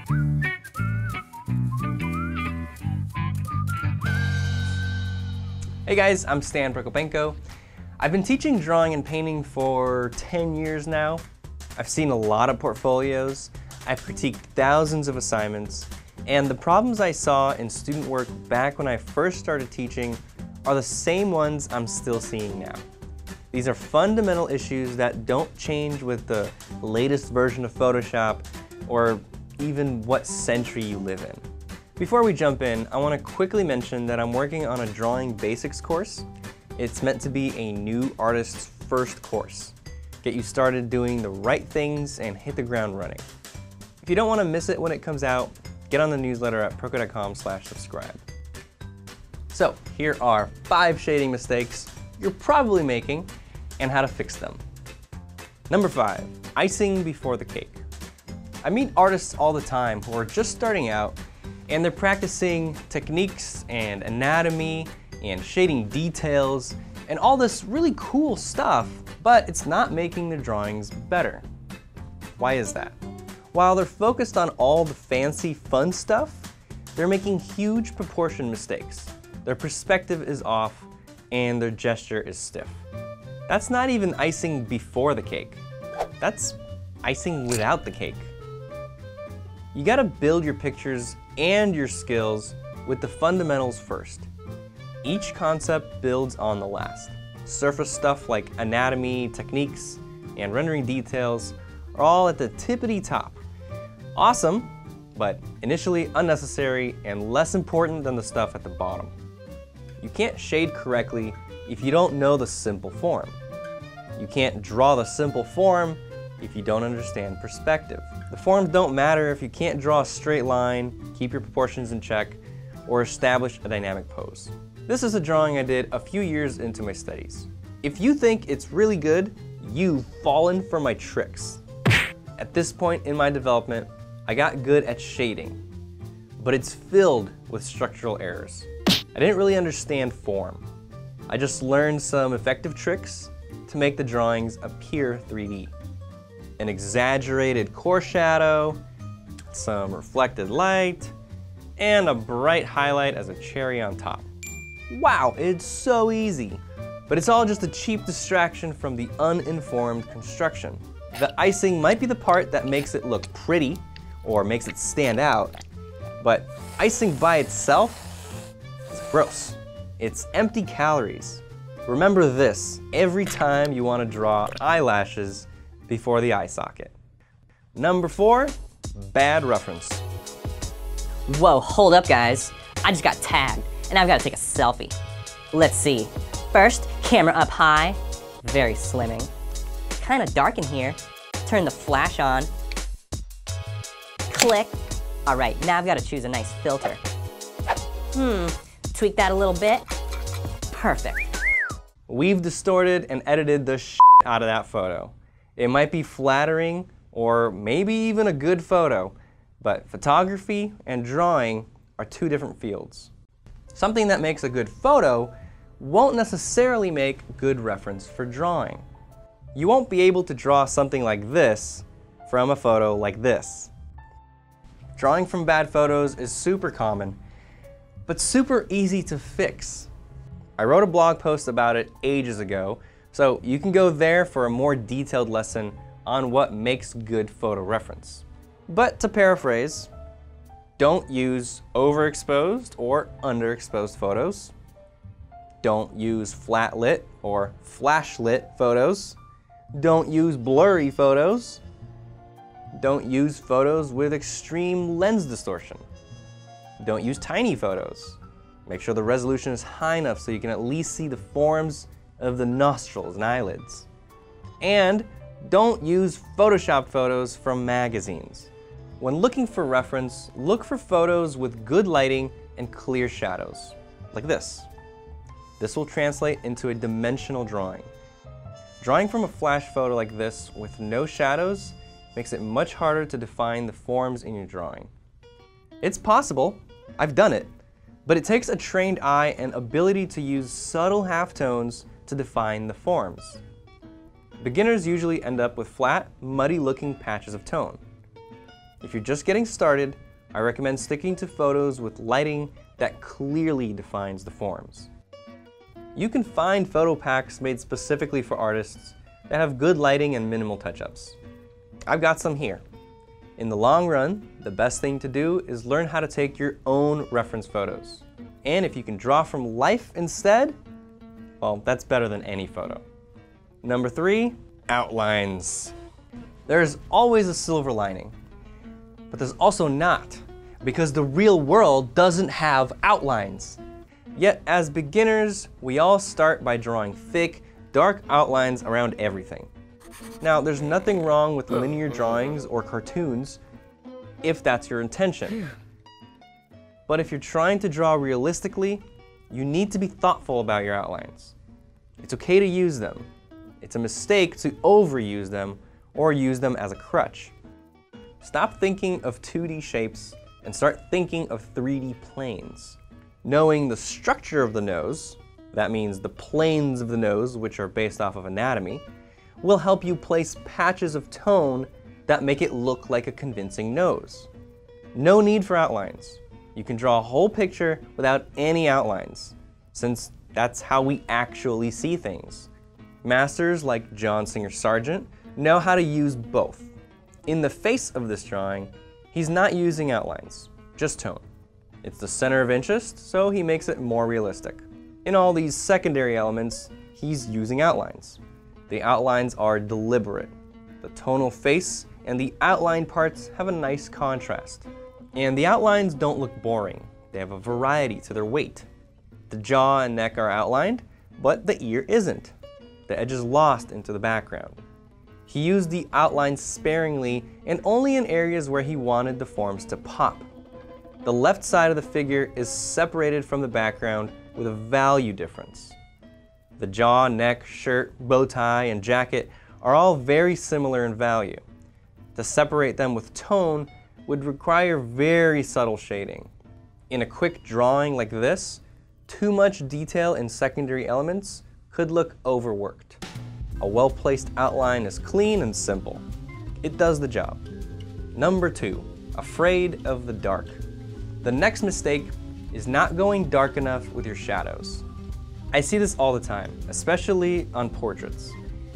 Hey guys, I'm Prokopenko. I've been teaching drawing and painting for 10 years now. I've seen a lot of portfolios, I've critiqued thousands of assignments, and the problems I saw in student work back when I first started teaching are the same ones I'm still seeing now. These are fundamental issues that don't change with the latest version of Photoshop or even what century you live in. Before we jump in, I want to quickly mention that I'm working on a drawing basics course. It's meant to be a new artist's first course. Get you started doing the right things and hit the ground running. If you don't want to miss it when it comes out, get on the newsletter at proko.com/subscribe. So here are 5 shading mistakes you're probably making and how to fix them. Number 5, icing before the cake. I meet artists all the time who are just starting out and they're practicing techniques and anatomy and shading details and all this really cool stuff, but it's not making their drawings better. Why is that? While they're focused on all the fancy fun stuff, they're making huge proportion mistakes. Their perspective is off and their gesture is stiff. That's not even icing before the cake. That's icing without the cake. You gotta build your pictures and your skills with the fundamentals first. Each concept builds on the last. Surface stuff like anatomy, techniques, and rendering details are all at the tippity top. Awesome, but initially unnecessary and less important than the stuff at the bottom. You can't shade correctly if you don't know the simple form. You can't draw the simple form if you don't understand perspective. The forms don't matter if you can't draw a straight line, keep your proportions in check, or establish a dynamic pose. This is a drawing I did a few years into my studies. If you think it's really good, you've fallen for my tricks. At this point in my development, I got good at shading, but it's filled with structural errors. I didn't really understand form. I just learned some effective tricks to make the drawings appear 3D. An exaggerated core shadow, some reflected light, and a bright highlight as a cherry on top. Wow, it's so easy. But it's all just a cheap distraction from the uninformed construction. The icing might be the part that makes it look pretty or makes it stand out, but icing by itself is gross. It's empty calories. Remember this every time you want to draw eyelashes before the eye socket. Number 4, bad reference. Whoa, hold up guys. I just got tagged and I've got to take a selfie. Let's see. First, camera up high. Very slimming. Kind of dark in here. Turn the flash on. Click. All right, now I've got to choose a nice filter. Tweak that a little bit. Perfect. We've distorted and edited the shit out of that photo. It might be flattering or maybe even a good photo, but photography and drawing are 2 different fields. Something that makes a good photo won't necessarily make good reference for drawing. You won't be able to draw something like this from a photo like this. Drawing from bad photos is super common, but super easy to fix. I wrote a blog post about it ages ago, so you can go there for a more detailed lesson on what makes good photo reference. But to paraphrase, don't use overexposed or underexposed photos. Don't use flat lit or flash lit photos. Don't use blurry photos. Don't use photos with extreme lens distortion. Don't use tiny photos. Make sure the resolution is high enough so you can at least see the forms of the nostrils and eyelids. And don't use Photoshopped photos from magazines. When looking for reference, look for photos with good lighting and clear shadows, like this. This will translate into a dimensional drawing. Drawing from a flash photo like this with no shadows makes it much harder to define the forms in your drawing. It's possible, I've done it, but it takes a trained eye and ability to use subtle halftones to define the forms. Beginners usually end up with flat, muddy-looking patches of tone. If you're just getting started, I recommend sticking to photos with lighting that clearly defines the forms. You can find photo packs made specifically for artists that have good lighting and minimal touch-ups. I've got some here. In the long run, the best thing to do is learn how to take your own reference photos. And if you can draw from life instead, well, that's better than any photo. Number 3, outlines. There's always a silver lining, but there's also not, because the real world doesn't have outlines. Yet as beginners, we all start by drawing thick, dark outlines around everything. Now, there's nothing wrong with linear drawings or cartoons if that's your intention. But if you're trying to draw realistically, you need to be thoughtful about your outlines. It's okay to use them. It's a mistake to overuse them or use them as a crutch. Stop thinking of 2D shapes and start thinking of 3D planes. Knowing the structure of the nose, that means the planes of the nose, which are based off of anatomy, will help you place patches of tone that make it look like a convincing nose. No need for outlines. You can draw a whole picture without any outlines, since that's how we actually see things. Masters like John Singer Sargent know how to use both. In the face of this drawing, he's not using outlines, just tone. It's the center of interest, so he makes it more realistic. In all these secondary elements, he's using outlines. The outlines are deliberate. The tonal face and the outline parts have a nice contrast. And the outlines don't look boring. They have a variety to their weight. The jaw and neck are outlined, but the ear isn't. The edge is lost into the background. He used the outlines sparingly and only in areas where he wanted the forms to pop. The left side of the figure is separated from the background with a value difference. The jaw, neck, shirt, bow tie, and jacket are all very similar in value. To separate them with tone would require very subtle shading. In a quick drawing like this, too much detail in secondary elements could look overworked. A well-placed outline is clean and simple. It does the job. Number 2, afraid of the dark. The next mistake is not going dark enough with your shadows. I see this all the time, especially on portraits.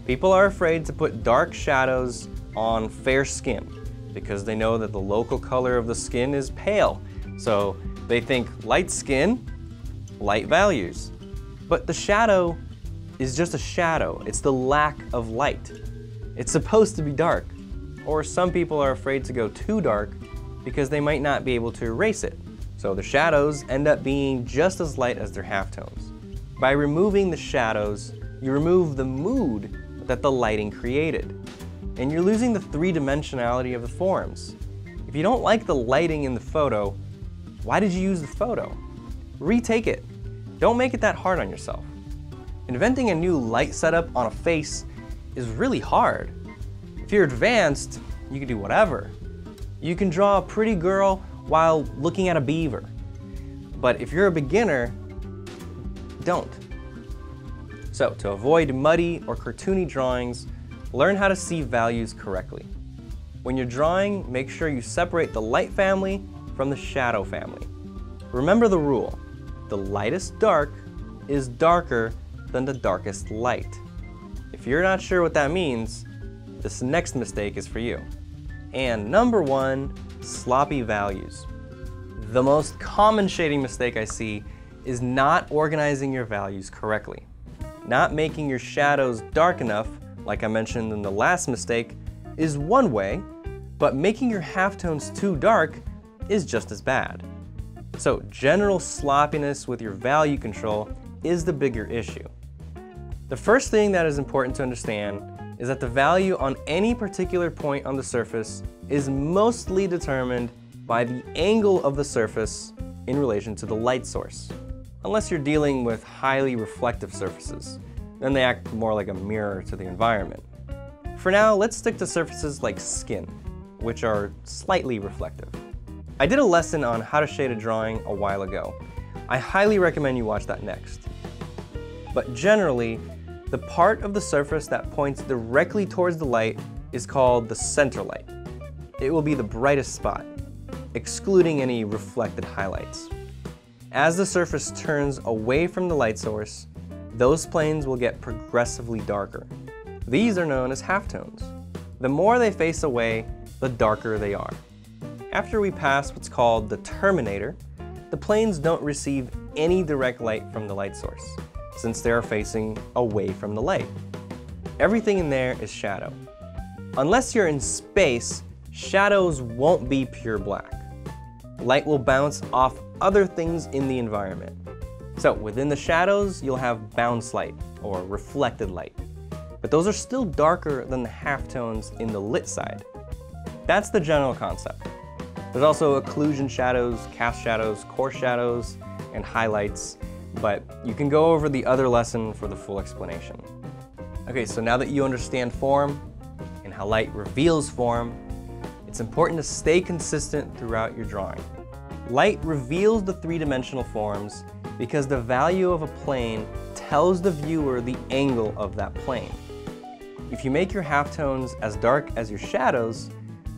People are afraid to put dark shadows on fair skin because they know that the local color of the skin is pale. So they think light skin, light values. But the shadow is just a shadow. It's the lack of light. It's supposed to be dark. Or some people are afraid to go too dark because they might not be able to erase it. So the shadows end up being just as light as their halftones. By removing the shadows, you remove the mood that the lighting created. And you're losing the three-dimensionality of the forms. If you don't like the lighting in the photo, why did you use the photo? Retake it. Don't make it that hard on yourself. Inventing a new light setup on a face is really hard. If you're advanced, you can do whatever. You can draw a pretty girl while looking at a beaver. But if you're a beginner, don't. So to avoid muddy or cartoony drawings, learn how to see values correctly. When you're drawing, make sure you separate the light family from the shadow family. Remember the rule, the lightest dark is darker than the darkest light. If you're not sure what that means, this next mistake is for you. And number 1, sloppy values. The most common shading mistake I see is not organizing your values correctly. Not making your shadows dark enough, like I mentioned in the last mistake, is one way, but making your halftones too dark is just as bad. So general sloppiness with your value control is the bigger issue. The first thing that is important to understand is that the value on any particular point on the surface is mostly determined by the angle of the surface in relation to the light source. Unless you're dealing with highly reflective surfaces, then they act more like a mirror to the environment. For now, let's stick to surfaces like skin, which are slightly reflective. I did a lesson on how to shade a drawing a while ago. I highly recommend you watch that next. But generally, the part of the surface that points directly towards the light is called the center light. it will be the brightest spot, excluding any reflected highlights. As the surface turns away from the light source, those planes will get progressively darker. These are known as halftones. The more they face away, the darker they are. After we pass what's called the terminator, the planes don't receive any direct light from the light source, since they are facing away from the light. Everything in there is shadow. Unless you're in space, shadows won't be pure black. Light will bounce off other things in the environment. So within the shadows, you'll have bounce light, or reflected light. But those are still darker than the halftones in the lit side. That's the general concept. There's also occlusion shadows, cast shadows, coarse shadows, and highlights, but you can go over the other lesson for the full explanation. Okay, so now that you understand form and how light reveals form, it's important to stay consistent throughout your drawing. Light reveals the three-dimensional forms because the value of a plane tells the viewer the angle of that plane. If you make your halftones as dark as your shadows,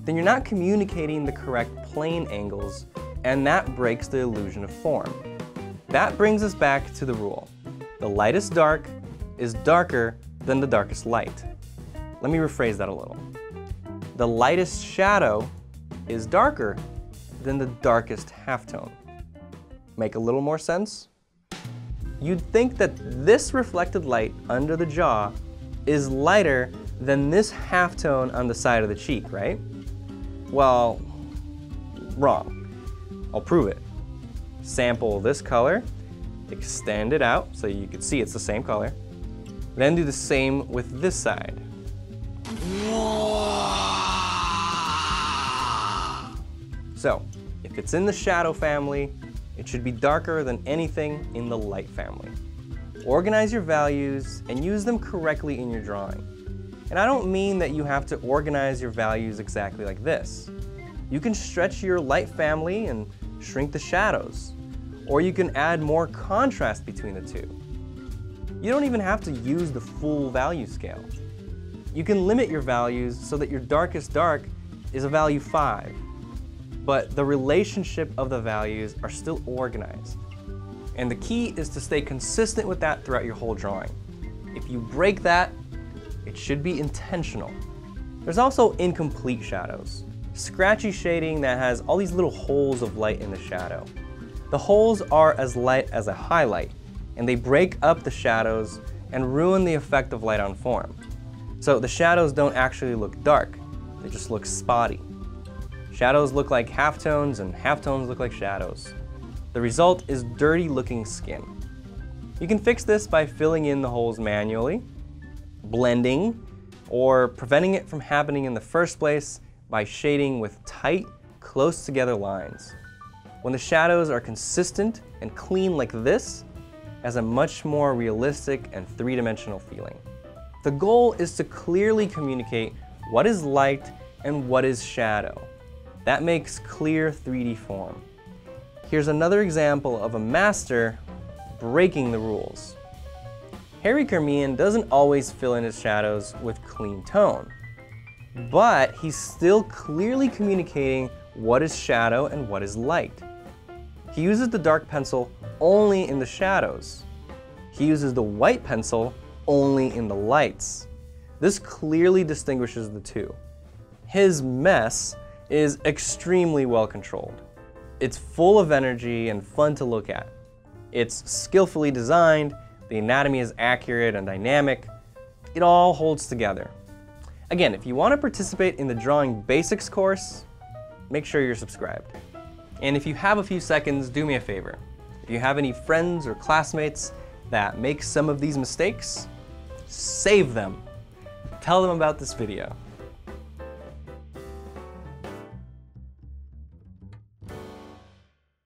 then you're not communicating the correct plane angles, and that breaks the illusion of form. That brings us back to the rule. The lightest dark is darker than the darkest light. Let me rephrase that a little. The lightest shadow is darker than the darkest halftone. Make a little more sense? You'd think that this reflected light under the jaw is lighter than this halftone on the side of the cheek, right? Well, wrong. I'll prove it. Sample this color, extend it out so you can see it's the same color, then do the same with this side. So, if it's in the shadow family, it should be darker than anything in the light family. Organize your values and use them correctly in your drawing. And I don't mean that you have to organize your values exactly like this. You can stretch your light family and shrink the shadows, or you can add more contrast between the two. You don't even have to use the full value scale. You can limit your values so that your darkest dark is a value 5, but the relationship of the values are still organized. And the key is to stay consistent with that throughout your whole drawing. If you break that, it should be intentional. There's also incomplete shadows. Scratchy shading that has all these little holes of light in the shadow. The holes are as light as a highlight, and they break up the shadows and ruin the effect of light on form. So the shadows don't actually look dark, they just look spotty. Shadows look like halftones and halftones look like shadows. The result is dirty looking skin. You can fix this by filling in the holes manually, blending, or preventing it from happening in the first place by shading with tight, close together lines. When the shadows are consistent and clean like this, it has a much more realistic and three-dimensional feeling. The goal is to clearly communicate what is light and what is shadow. That makes clear 3D form. Here's another example of a master breaking the rules. Harry Carmian doesn't always fill in his shadows with clean tone, but he's still clearly communicating what is shadow and what is light. He uses the dark pencil only in the shadows. He uses the white pencil only in the lights. This clearly distinguishes the two. His mess is extremely well controlled. It's full of energy and fun to look at. It's skillfully designed, the anatomy is accurate and dynamic. It all holds together. Again, if you want to participate in the Drawing Basics course, make sure you're subscribed. And if you have a few seconds, do me a favor. If you have any friends or classmates that make some of these mistakes, save them. Tell them about this video.